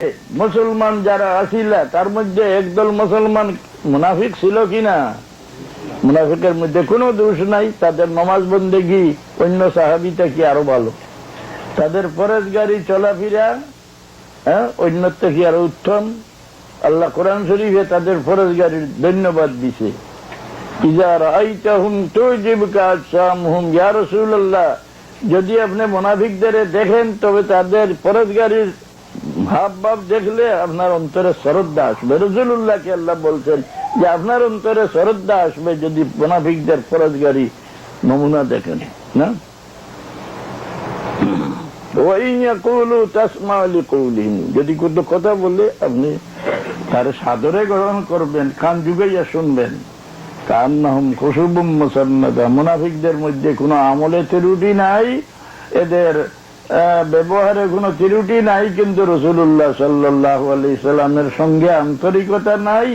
মুসলমান যারা আসিল তার মধ্যে একদল মুসলমান মুনাফিক ছিল কিনা? মুনাফিকের মধ্যে কোনো দোষ নাই। তাদের নমাজ বন্দেগী অন্য সাহাবীটা কি আরো ভালো, তাদের পরেশগারি চলাফেরা অন্যর থেকে আরো উত্তম। আল্লাহ কোরআন শরীফে তাদের ফরজগারির ধন্যবাদ দিছে। ইজা রাআইতাহুম তুজিবুকা আজসামুহুম, ইয়া রাসূলুল্লাহ, যদি আপনি মুনাফিকদের দেখেন তবে তাদের ফরজগারির ভাব দেখলে আপনার অন্তরে শ্রদ্ধা আসবে। রাসূলুল্লাহকে আল্লাহ বলছেন যে আপনার অন্তরে শ্রদ্ধা আসবে যদি মুনাফিকদের ফরজগারি নমুনা দেখেন না। যদি কোনো কথা বলে আপনি তার সাদরে গ্রহণ করবেন, কান যুগাইয়া শুনবেন। কান্নাহুম খুশুবুম মুসান্নাদা, মুনাফিকদের মধ্যে কোনো আমলে ত্রুটি নাই, এদের ব্যবহারে কোনো ত্রুটি নাই, কিন্তু রাসূলুল্লাহ সাল্লাল্লাহু আলাইহি সাল্লামের সঙ্গে আন্তরিকতা নাই।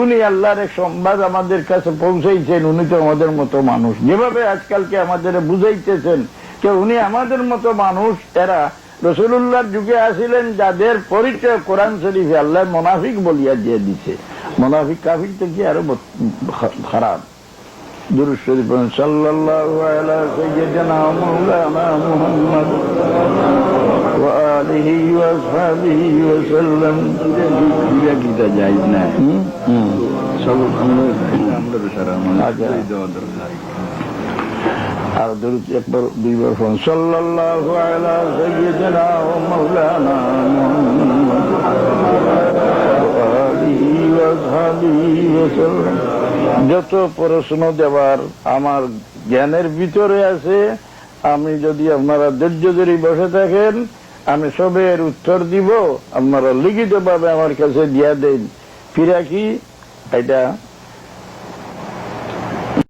উনি আল্লাহর এক সংবাদ আমাদের কাছে পৌঁছাইছেন, উনি তো আমাদের মতো মানুষ। যেভাবে আজকালকে আমাদের বুঝাইতেছেন যে উনি আমাদের মতো মানুষ, এরা রাসূলুল্লাহর যুগে আসিলেন যাদের পরিচয় কোরআন শরীফে আল্লাহ মুনাফিক বলিয়া দিয়ে দিছে। মুনাফিক কাফির থেকে আরো খারাপ। দুরূদ শরীফ সাল্লাল্লাহু আলা সাইয়্যিদিনা মাওলানা মুহাম্মদ ওয়া আলিহি ওয়া আসহাবিহি ওয়া সাল্লাম। কিটা যাই না সব আমরা সারা আর দুরূদ একবার দুইবার পড়ুন। সাল্লাল্লাহু আলা সাইয়্যিদিনা ওয়া মাওলানা মুহাম্মদ ওয়া আলিহি ওয়া আসহাবিহি ওয়া সাল্লাম। যত প্রশ্ন দেওয়ার আমার জ্ঞানের ভিতরে আছে, আমি যদি আপনারা ধৈর্য ধরে বসে থাকেন আমি সবের উত্তর দিব। আপনারা লিখিত ভাবে আমার কাছে দিয়া দেন। ফিরা কি এটা